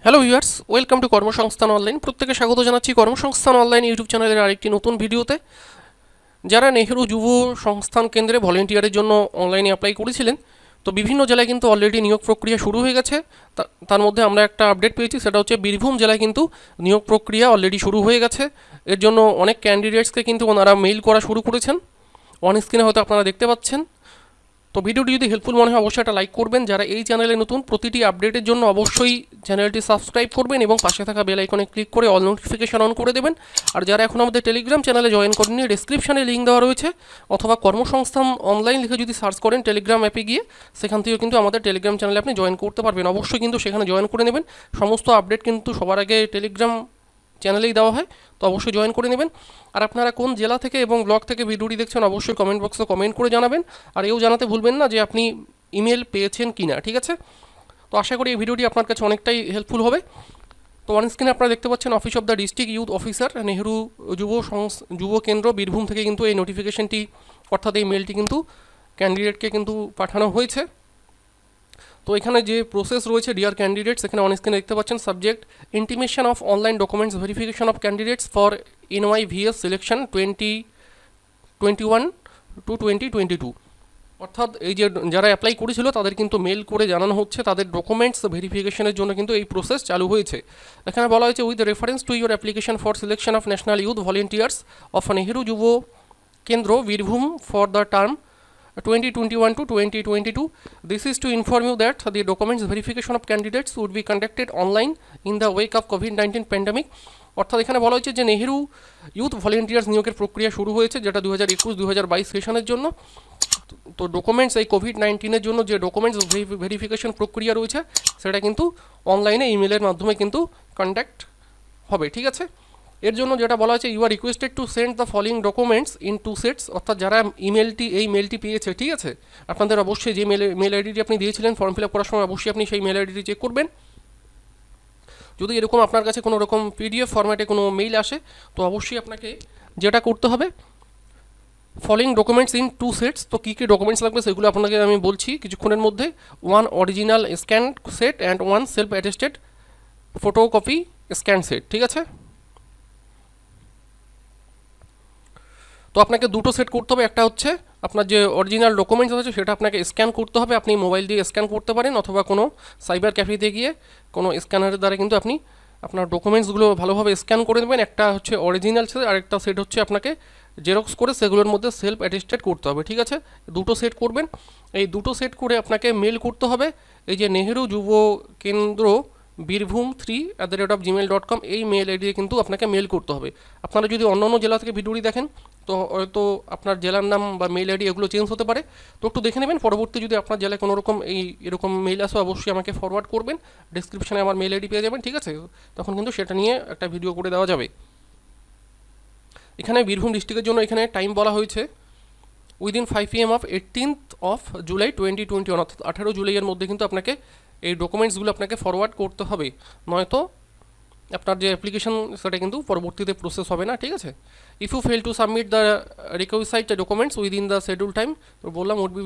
Hello viewers, welcome to কর্মসংস্থান online. প্রত্যেকে স্বাগত জানাচ্ছি কর্মসংস্থান অনলাইন ইউটিউব চ্যানেলের আরেকটি নতুন ভিডিওতে। যারা নেহেরু যুব সংস্থান কেন্দ্রে ভলেন্টিয়ারের জন্য অনলাইনে অ্যাপ্লাই করেছিলেন, তো বিভিন্ন জেলায় কিন্তু অলরেডি নিয়োগ প্রক্রিয়া শুরু হয়ে গেছে। তার মধ্যে আমরা একটা আপডেট পেয়েছি, সেটা হচ্ছে বীরভূম জেলায় কিন্তু নিয়োগ প্রক্রিয়া অলরেডি শুরু হয়ে গেছে। এর জন্য অনেক ক্যান্ডিডেটসকে কিন্তু ওনারা মেইল করা শুরু করেছেন, অন স্ক্রিনে হয়তো আপনারা দেখতে পাচ্ছেন। তো ভিডিওটি যদি হেল্পফুল মনে হয় অবশ্যই একটা লাইক করবেন। যারা এই চ্যানেলে নতুন, প্রতিটি আপডেটের জন্য অবশ্যই চ্যানেলটি সাবস্ক্রাইব করবেন এবং পাশে থাকা বেল আইকনে ক্লিক করে অল নোটিফিকেশন অন করে দেবেন। আর যারা এখন আমাদের টেলিগ্রাম চ্যানেলে জয়েন করেননি, ডেসক্রিপশনে লিঙ্ক দেওয়া রয়েছে, অথবা কর্মসংস্থান অনলাইন লিখে যদি সার্চ করেন টেলিগ্রাম অ্যাপে গিয়ে, সেখান থেকেও কিন্তু আমাদের টেলিগ্রাম চ্যানেলে আপনি জয়েন করতে পারবেন। অবশ্যই কিন্তু সেখানে জয়েন করে নেবেন। সমস্ত আপডেট কিন্তু সবার আগে টেলিগ্রাম চ্যানেলেই দেওয়া হয়, তো অবশ্যই জয়েন করে নেবেন। আর আপনারা কোন জেলা থেকে এবং ব্লক থেকে ভিডিওটি দেখছেন অবশ্যই কমেন্ট বক্সে কমেন্ট করে জানাবেন। আর এও জানাতে ভুলবেন না যে আপনি ইমেল পেয়েছেন কি না, ঠিক আছে? তো আশা করি এই ভিডিওটি আপনার কাছে অনেকটাই হেল্পফুল হবে। তো অন স্ক্রিনে আপনারা দেখতে পাচ্ছেন office of the district youth officer, Nehru যুব কেন্দ্র, বীরভূম থেকে কিন্তু এই নোটিফিকেশনটি অর্থাৎ এই মেলটি কিন্তু ক্যান্ডিডেটকে কিন্তু পাঠানো হয়েছে। তো এখানে যে প্রসেস রয়েছে ডিয়ার ক্যান্ডিডেটস, এখানে অন স্ক্রিনে দেখতে পাচ্ছেন subject intimation of online documents verification of candidates for NYVS selection 2021 to 2022। অর্থাৎ এই যে যারা অ্যাপ্লাই করেছিল তাদের কিন্তু মেল করে জানানো হচ্ছে তাদের ডকুমেন্টস ভেরিফিকেশনের জন্য কিন্তু এই প্রসেস চালু হয়েছে। এখানে বলা হয়েছে with reference to your application for selection of national youth volunteers of Nehru যুব কেন্দ্র Birbhum for the term 2021 to 2022. This is to inform you that the documents verification of candidates would be conducted online in the wake of COVID-19 pandemic. অর্থাৎ এখানে বলা হয়েছে যে Nehru youth volunteers নিয়োগের প্রক্রিয়া শুরু হয়েছে, যেটা 2021-2022 সেশনের জন্য। তো ডকুমেন্টস এই COVID-19-এর জন্য যে ডকুমেন্টস ভেরিফিকেশন প্রক্রিয়া রয়েছে সেটা কিন্তু অনলাইনে ইমেলের মাধ্যমে কিন্তু কন্ডাক্ট হবে, ঠিক আছে? এর জন্য যেটা বলা হয়েছে you are requested to send the following documents in 2 sets. অর্থাৎ যারা এই মেলটি পেয়েছে, ঠিক আছে, আপনাদের অবশ্যই যে মেল আইডিটি আপনি দিয়েছিলেন ফর্ম ফিল আপ করার সময় অবশ্যই আপনি সেই মেল আইডিটি চেক করবেন। যদি এরকম আপনার কাছে কোনো রকম PDF ফরম্যাটে কোনো মেইল আসে, তো অবশ্যই আপনাকে যেটা করতে হবে ফলোইং ডকুমেন্টস ইন 2 সেটস। তো কী কী ডকুমেন্টস লাগবে সেগুলো আপনাকে আমি বলছি কিছুক্ষণের মধ্যে। 1 original scan set and 1 self attested photocopy scan set, ঠিক আছে? তো আপনাকে দুটো সেট করতে হবে। একটা হচ্ছে আপনার যে অরিজিনাল ডকুমেন্টস আছে সেটা আপনাকে স্ক্যান করতে হবে, আপনি মোবাইল দিয়ে স্ক্যান করতে পারেন, অথবা কোনো সাইবার ক্যাফেতে গিয়ে কোনো স্ক্যানারের দ্বারা কিন্তু আপনি আপনার ডকুমেন্টসগুলো ভালোভাবে স্ক্যান করে নেবেন। একটা হচ্ছে অরিজিনাল সেট, আরেকটা সেট হচ্ছে আপনাকে জেরক্স করে সেগুলোর মধ্যে সেলফ অ্যাটেস্টেড করতে হবে, ঠিক আছে? দুটো সেট করবেন। এই দুটো সেট করে আপনাকে মেল করতে হবে এই যে নেহেরু যুব কেন্দ্র বীরভূম 3@gmail.com এই মেল আইডিতে কিন্তু আপনাকে মেল করতে হবে। আপনারা যদি অন্য অন্য জেলা থেকে ভিডিওটি দেখেন তো হয়তো আপনার জেলার নাম বা মেল আইডি এগুলো চেঞ্জ হতে পারে, তো একটু দেখে নেবেন। পরবর্তী যদি আপনার জেলায় কোনো রকম এরকম মেল আসে অবশ্যই আমাকে ফরওয়ার্ড করবেন, ডিসক্রিপশনে আমার মেল আইডি পেয়ে যাবেন, ঠিক আছে? তখন কিন্তু সেটা নিয়ে একটা ভিডিও করে দেওয়া যাবে। এখানে বীরভূম ডিস্ট্রিক্টের জন্য এখানে টাইম বলা হয়েছে within 5 PM of 18th of July 2021, অর্থাৎ 18 জুলাইয়ের মধ্যে কিন্তু আপনাকে এই ডকুমেন্টসগুলো আপনাকে ফরওয়ার্ড করতে হবে, নয়তো আপনার যে অ্যাপ্লিকেশন সেটা কিন্তু পরবর্তীতে প্রসেস হবে না, ঠিক আছে? If you fail to submit the required documents within the schedule time, তো বললাম would be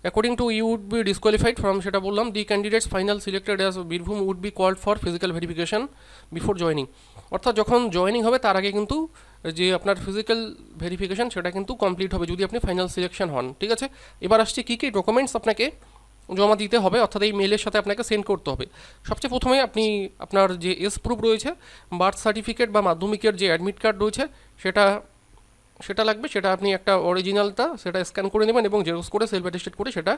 according to you would be disqualified from, সেটা বললাম। The candidates final selected as Birbhum would be called for physical verification before joining. অর্থাৎ যখন joining হবে তার আগে কিন্তু যে আপনার ফিজিক্যাল ভেরিফিকেশন সেটা কিন্তু কমপ্লিট হবে যদি আপনি ফাইনাল সিলেকশন হন, ঠিক আছে? এবার আসছে কী কী ডকুমেন্টস আপনাকে জমা দিতে হবে, অর্থাৎ এই মেলের সাথে আপনাকে সেন্ড করতে হবে। সবচেয়ে প্রথমে আপনি আপনার যে প্রুফ রয়েছে, বার্থ সার্টিফিকেট বা মাধ্যমিকের যে অ্যাডমিট কার্ড রয়েছে সেটা লাগবে। সেটা আপনি একটা অরিজিনালটা সেটা স্ক্যান করে নেবেন এবং জেরক্স করে সেলফ অ্যাটেস্টেড করে সেটা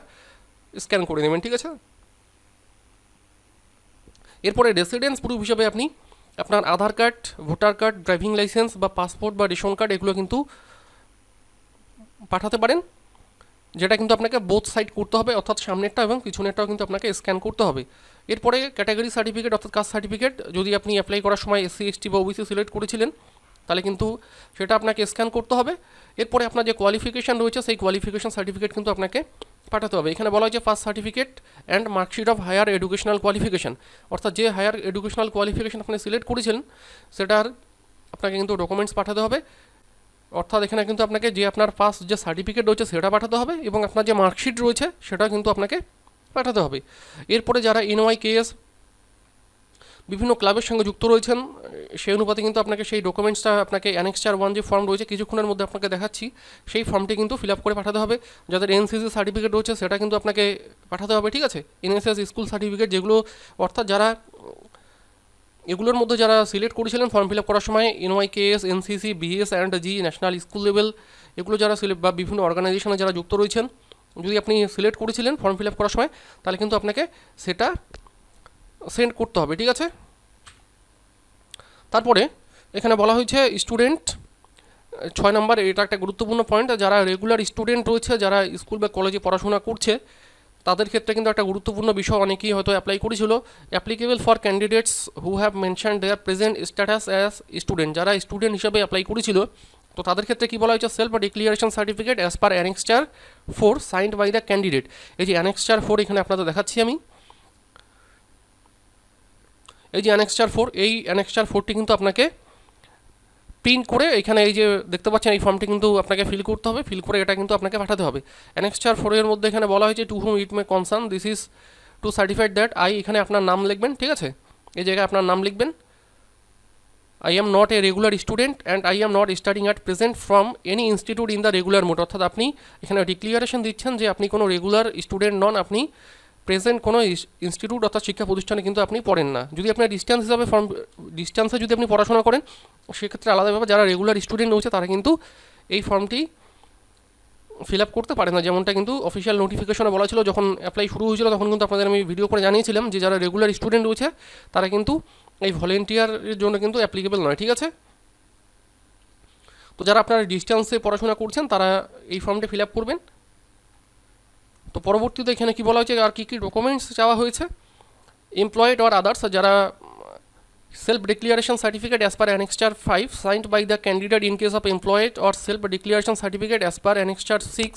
স্ক্যান করে নেবেন, ঠিক আছে? এরপরে রেসিডেন্স প্রুফ হিসাবে আপনি আপনার Aadhaar card, voter card, driving licence বা পাসপোর্ট বা রেশন কার্ড এগুলো কিন্তু পাঠাতে পারেন, যেটা কিন্তু আপনাকে বোথ সাইড করতে হবে, অর্থাৎ সামনেরটা এবং পিছনেরটাও কিন্তু আপনাকে স্ক্যান করতে হবে। এরপরে ক্যাটাগরি সার্টিফিকেট অর্থাৎ কাস্ট সার্টিফিকেট, যদি আপনি অ্যাপ্লাই করার সময় SC ST বা OBC সিলেক্ট করেছিলেন তাহলে কিন্তু সেটা আপনাকে স্ক্যান করতে হবে। এরপরে আপনার যে কোয়ালিফিকেশান রয়েছে সেই কোয়ালিফিকেশান সার্টিফিকেট কিন্তু আপনাকে পাঠাতে হবে। এখানে বলা হয়েছে first certificate and marksheet of higher educational qualification, অর্থাৎ যে হায়ার এডুকেশনাল কোয়ালিফিকেশান আপনি সিলেক্ট করেছিলেন সেটার আপনাকে কিন্তু ডকুমেন্টস পাঠাতে হবে। অর্থাৎ এখানে কিন্তু আপনাকে যে আপনার ফার্স্ট যে সার্টিফিকেট রয়েছে সেটা পাঠাতে হবে এবং আপনার যে মার্কশিট রয়েছে সেটা কিন্তু আপনাকে পাঠাতে হবে। এরপরে যারা NYKS বিভিন্ন ক্লাবের সঙ্গে যুক্ত রয়েছেন সেই অনুপাতে কিন্তু আপনাকে সেই ডকুমেন্টসটা আপনাকে অ্যানেক্সচার 1 যে ফর্ম রয়েছে কিছুক্ষণের মধ্যে আপনাকে দেখাচ্ছি, সেই ফর্মটি কিন্তু ফিল আপ করে পাঠাতে হবে। যাদের NCC সার্টিফিকেট রয়েছে সেটা কিন্তু আপনাকে পাঠাতে হবে, ঠিক আছে। NSS স্কুল সার্টিফিকেট যেগুলো, অর্থাৎ যারা এগুলোর মধ্যে যারা সিলেক্ট করেছিলেন ফর্ম ফিল আপ করার সময় NYKS, NCC, BS and G, national school level, এগুলো যারা সিলেক্ট বা বিভিন্ন অর্গানাইজেশনে যারা যুক্ত রয়েছেন, যদি আপনি সিলেক্ট করেছিলেন ফর্ম ফিল আপ করার সময়, তাহলে কিন্তু আপনাকে সেটা সেন্ড করতে হবে, ঠিক আছে। তারপরে এখানে বলা হয়েছে স্টুডেন্ট 6 নম্বর, এটা একটা গুরুত্বপূর্ণ পয়েন্ট। যারা রেগুলার স্টুডেন্ট রয়েছে, যারা স্কুল বা কলেজে পড়াশোনা করছে, তাদের ক্ষেত্রে কিন্তু একটা গুরুত্বপূর্ণ বিষয় অনেকেই হয়তো অ্যাপ্লাই করেছিল। Applicable for candidates who have mention their present status as student, যারা স্টুডেন্ট হিসেবে অ্যাপ্লাই করেছিল, তো তাদের ক্ষেত্রে কী বলা হয়েছে, self declaration certificate as per annexure 4 signed by the candidate. এই যে অ্যানেক্সচার 4 এখানে আপনাদের দেখাচ্ছি আমি, এই যে অ্যানেক্সচার 4, এই অ্যানেক্সচার 4টি কিন্তু আপনাকে প্রিন্ট করে এখানে এই যে দেখতে পাচ্ছেন এই ফর্মটি কিন্তু আপনাকে ফিল করতে হবে, ফিল করে এটা কিন্তু আপনাকে পাঠাতে হবে। অ্যানেক্সচার 4 এর মধ্যে এখানে বলা হয়েছে to whom it may concern, this is to certified that I, এখানে আপনার নাম লিখবেন, ঠিক আছে। এই জায়গায় আপনার নাম লিখবেন, I am not a regular student and I am not studying at present form any institute in the regular mode, অর্থাৎ আপনি এখানে ডিক্লিয়ারেশন দিচ্ছেন যে আপনি কোনো রেগুলার স্টুডেন্ট নন, আপনি প্রেজেন্ট কোনো ইনস্টিটিউট অর্থাৎ শিক্ষা প্রতিষ্ঠানে কিন্তু আপনি পড়েন না। যদি আপনার ডিস্টেন্স হিসাবে ডিস্টেন্সে যদি আপনি পড়াশোনা করেন সেক্ষেত্রে আলাদা ব্যাপার, যারা রেগুলার স্টুডেন্ট রয়েছে তারা কিন্তু এই ফর্মটি ফিল আপ করতে পারে না, যেমনটা কিন্তু অফিসিয়াল নোটিফিকেশনে বলা ছিল যখন অ্যাপ্লাই শুরু হয়েছিল, তখন কিন্তু আপনাদের আমি ভিডিও করে জানিয়েছিলাম যে যারা রেগুলার স্টুডেন্ট রয়েছে তারা কিন্তু এই ভলেন্টিয়ারের জন্য কিন্তু অ্যাপ্লিকেবল নয়, ঠিক আছে। তো যারা আপনারা ডিস্টেন্সে পড়াশোনা করছেন তারা এই ফর্মটি ফিল আপ করবেন। তো পরবর্তীতে এখানে কি বলা হয়েছে আর কী কী ডকুমেন্টস চাওয়া হয়েছে, এমপ্লয়েড অর আদার্স, যারা self declaration certificate as per annexure 5 signed by the candidate in case of employed or self declaration certificate as per annexure 6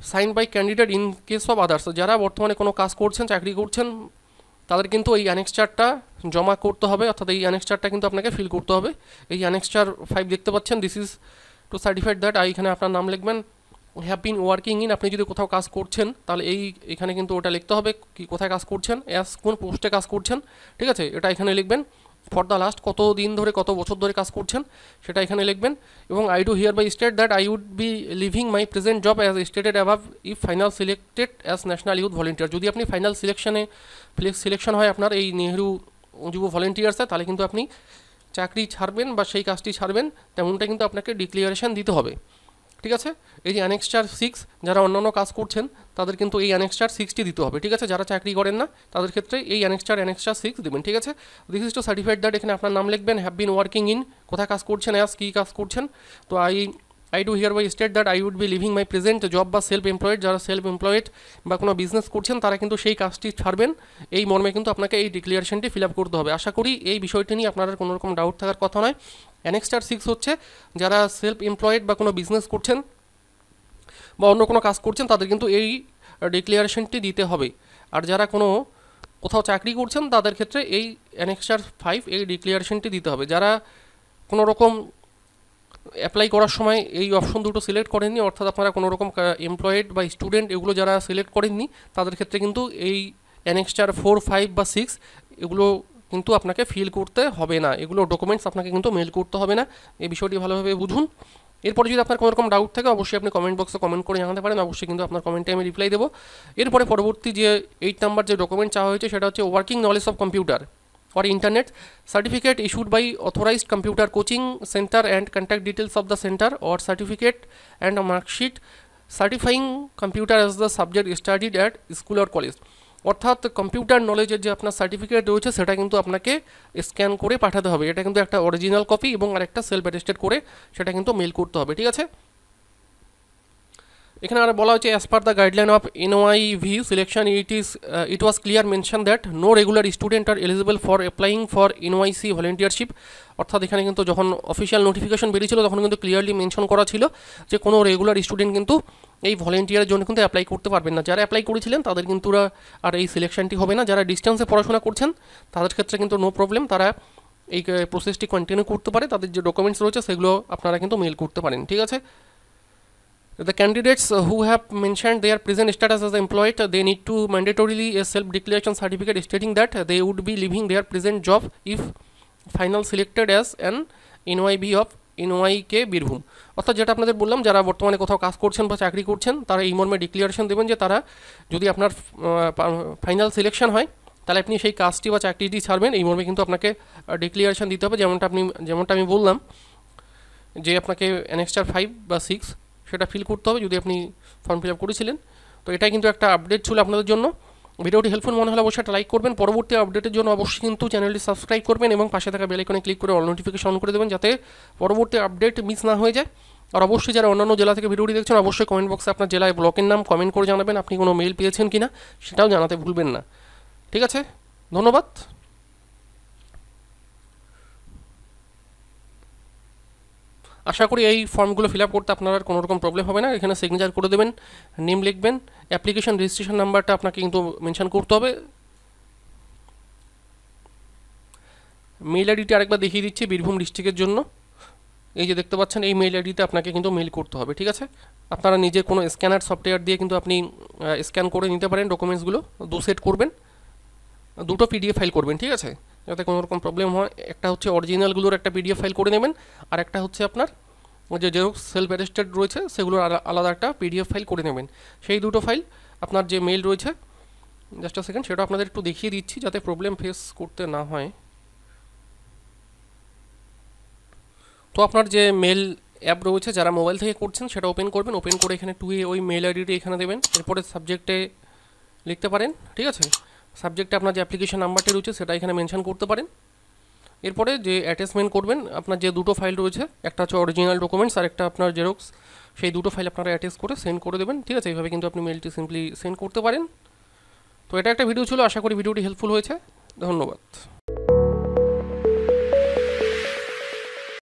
signed by candidate in case of others, যারা বর্তমানে কোনো কাজ করছেন, চাকরি করছেন, তাদের কিন্তু এই অ্যানেক্সচারটা জমা করতে হবে, অর্থাৎ এই অ্যানেক্সচারটা কিন্তু আপনাকে ফিল করতে হবে। এই অ্যানেক্সচার 5 দেখতে পাচ্ছেন, this is to certified that I, এখানে আপনার নাম লিখবেন, হ্যাভ বিন ওয়ার্কিং ইন, আপনি যদি কোথাও কাজ করছেন তাহলে এখানে কিন্তু ওটা লিখতে হবে কি কোথায় কাজ করছেন, অ্যাজ কোন পোস্টে কাজ করছেন, ঠিক আছে, এটা এখানে লিখবেন। ফর দ্য লাস্ট কত দিন ধরে, কত বছর ধরে কাজ করছেন সেটা এখানে লিখবেন। এবং I do hereby state that I would be leaving my present job as stated above if final selected as national youth volunteer, যদি আপনি ফাইনাল সিলেকশন হয় আপনার এই নেহেরু যুব ভলেন্টিয়ার্সে, তাহলে কিন্তু আপনি চাকরি ছাড়বেন বা সেই কাজটি ছাড়বেন, তেমনটা কিন্তু আপনাকে ডিক্লিয়ারেশন দিতে হবে, ঠিক আছে। এই যে অ্যানেক্সচার 6, যারা অন্যান্য কাজ করছেন তাদের কিন্তু এই অ্যানেক্সচার 6টি দিতে হবে, ঠিক আছে। যারা চাকরি করেন না তাদের ক্ষেত্রে এই অ্যানেক্সচার 6 দেবেন, ঠিক আছে। This is to certified that, এখানে আপনার নাম লিখবেন, হ্যাভ বিন ওয়ার্কিং ইন, কোথায় কাজ করছেন, অ্যাজ কী কাজ করছেন। তো I do hereby state that I would be leaving my present job বা সেলফ এমপ্লয়েড, যারা সেলফ এমপ্লয়েড বা কোনো বিজনেস করছেন তারা কিন্তু সেই কাজটি ছাড়বেন, এই মর্মে কিন্তু আপনাকে এই ডিক্লিয়ারেশনটি ফিল আপ করতে হবে। আশা করি এই বিষয়টি নিয়ে আপনার কোনো রকম ডাউট থাকার কথা নয়। অ্যানেক্সচার 6 হচ্ছে যারা সেলফ এমপ্লয়েড বা কোনো বিজনেস করছেন বা অন্য কোনো কাজ করছেন তাদের কিন্তু এই ডিক্লিয়ারেশনটি দিতে হবে। আর যারা কোথাও চাকরি করছেন তাদের ক্ষেত্রে এই অ্যানেক্সচার 5 এই ডিক্লিয়ারেশনটি দিতে হবে। যারা কোনো রকম অ্যাপ্লাই করার সময় এই অপশন দুটো সিলেক্ট করেননি, অর্থাৎ আপনারা কোনো রকম এমপ্লয়েড বা স্টুডেন্ট এগুলো যারা সিলেক্ট করেননি তাদের ক্ষেত্রে কিন্তু এই অ্যানেক্সচার 4, 5 বা 6 এগুলো কিন্তু আপনাকে ফিল করতে হবে না, এগুলো ডকুমেন্টস আপনাকে কিন্তু মেল করতে হবে না, এই বিষয়টি ভালোভাবে বুঝুন। এরপরে যদি আপনার কোনো রকম ডাউট থাকে অবশ্যই আপনি কমেন্ট বক্সে কমেন্ট করে জানাতে পারেন, অবশ্যই কিন্তু আপনার কমেন্টে আমি রিপ্লাই দেবো। এরপরে পরবর্তী যে 8 নাম্বার যে ডকুমেন্ট চাওয়া হয়েছে সেটা হচ্ছে working knowledge of computer or internet certificate issued by authorized computer coaching center and contact details of the center, or certificate and a mark sheet certifying computer as the subject studied at school or college, অর্থাৎ computer নলেজের যে আপনার certificate রয়েছে সেটা কিন্তু আপনাকে scan করে পাঠাতে হবে, এটা কিন্তু একটা অরিজিনাল কপি এবং আরেকটা সেলফ অ্যাটেস্টেড করে সেটা কিন্তু মেল করতে হবে, ঠিক আছে। এখানে আর বলা হচ্ছে as per the guideline of NYV selection it was clear mention that no regular student are eligible for applying for NYC volunteership, অর্থাৎ এখানে কিন্তু যখন অফিসিয়াল নোটিফিকেশন বেরিয়েছিল তখন কিন্তু ক্লিয়ারলি মেনশন করা ছিল যে কোনো রেগুলার স্টুডেন্ট কিন্তু এই ভলেন্টিয়ারের জন্য কিন্তু অ্যাপ্লাই করতে পারবেন না। যারা অ্যাপ্লাই করেছিলেন তাদের কিন্তু আর এই সিলেকশনটি হবে না। যারা ডিস্টেন্সে পড়াশোনা করছেন তাদের ক্ষেত্রে কিন্তু নো প্রবলেম, তারা এই প্রসেসটি কন্টিনিউ করতে পারে, তাদের যে ডকুমেন্টস রয়েছে সেগুলো আপনারা কিন্তু মেল করতে পারেন, ঠিক আছে। The candidates who have mentioned their present status as employed, they need to mandatorily a self-declaration certificate stating that they would be leaving their present job if final selected as an NYB of NYK Birbhum. অর্থাৎ যেটা আপনাদের বললাম, যারা বর্তমানে কোথাও কাজ করছেন বা চাকরি করছেন তারা এই মর্মে ডিক্লারেশন দেবেন যে তারা যদি আপনার ফাইনাল সিলেকশন হয় তাহলে আপনি সেই কাজটি বা চাকরিটি ছাড়বেন। এই মর্মে কিন্তু আপনাকে ডিক্লারেশন দিতে হবে, যেমনটা আমি বললাম যে আপনাকে অ্যানেক্সচার 5 বা 6 সেটা ফিল করতে হবে যদি আপনি ফর্ম ফিল আপ করেছিলেন। তো এটাই কিন্তু একটা আপডেট ছিল আপনাদের জন্য। ভিডিওটি হেল্পফুল মনে হলে অবশ্যই একটা লাইক করবেন। পরবর্তী আপডেটের জন্য অবশ্যই কিন্তু চ্যানেলটি সাবস্ক্রাইব করবেন এবং পাশে থাকা বেল আইকনে ক্লিক করে অল নোটিফিকেশন অন করে দেবেন যাতে পরবর্তী আপডেট মিস না হয়ে যায়। আর অবশ্যই যারা অন্যান্য জেলা থেকে ভিডিওটি দেখছেন অবশ্যই কমেন্ট বক্সে আপনার জেলায় ব্লকের নাম কমেন্ট করে জানাবেন, আপনি কোনো মেল পেয়েছেন কিনা সেটাও জানাতে ভুলবেন না। ঠিক আছে, ধন্যবাদ। আশা করি এই ফর্মগুলো ফিল আপ করতে আপনার আর কোনো রকম প্রবলেম হবে না। এখানে সিগনেচার করে দেবেন, নেম লিখবেন, অ্যাপ্লিকেশন রেজিস্ট্রেশন নাম্বারটা আপনাকে কিন্তু মেনশন করতে হবে। মেইল আইডিটি আরেকবার দেখিয়ে দিচ্ছি বীরভূম ডিস্ট্রিক্টের জন্য। এই যে দেখতে পাচ্ছেন এই মেইল আইডিতে আপনাকে কিন্তু মেইল করতে হবে। ঠিক আছে, আপনারা নিজে কোনো স্ক্যানার সফটওয়্যার দিয়ে কিন্তু আপনি স্ক্যান করে নিতে পারেন ডকুমেন্টসগুলো। 2 সেট করবেন, 2টো PDF ফাইল করবেন। ঠিক আছে, যাতে কোনো রকম প্রবলেম হয়। একটা হচ্ছে অরিজিনালগুলোর একটা PDF ফাইল করে নেবেন, আর একটা হচ্ছে আপনার যে জেরক্স সেলফ অ্যাটেস্টেড রয়েছে সেগুলোর আলাদা একটা PDF ফাইল করে নেবেন। সেই 2টো ফাইল আপনার যে মেইল রয়েছে, জাস্ট সেকেন্ড, সেটা আপনাদের একটু দেখিয়ে দিচ্ছি যাতে প্রবলেম ফেস করতে না হয়। তো আপনার যে মেল অ্যাপ রয়েছে যারা মোবাইল থেকে করছেন সেটা ওপেন করবেন। ওপেন করে এখানে টুয়ে ওই মেল আইডিটি এখানে দেবেন। এরপরে সাবজেক্টে লিখতে পারেন। ঠিক আছে, সাবজেক্টে আপনার যে অ্যাপ্লিকেশন নাম্বারটি রয়েছে সেটা এখানে মেনশন করতে পারেন। এরপরে যে অ্যাটাচমেন্ট করবেন, আপনার যে 2টো ফাইল রয়েছে, একটা হচ্ছে অরিজিনাল ডকুমেন্টস আর একটা আপনার জেরক্স, সেই 2টো ফাইল আপনারা অ্যাটাচ করে সেন্ড করে দেবেন। ঠিক আছে, এইভাবে কিন্তু আপনি মেলটি সিম্পলি সেন্ড করতে পারেন। তো এটা একটা ভিডিও ছিল, আশা করি ভিডিওটি হেল্পফুল হয়েছে। ধন্যবাদ।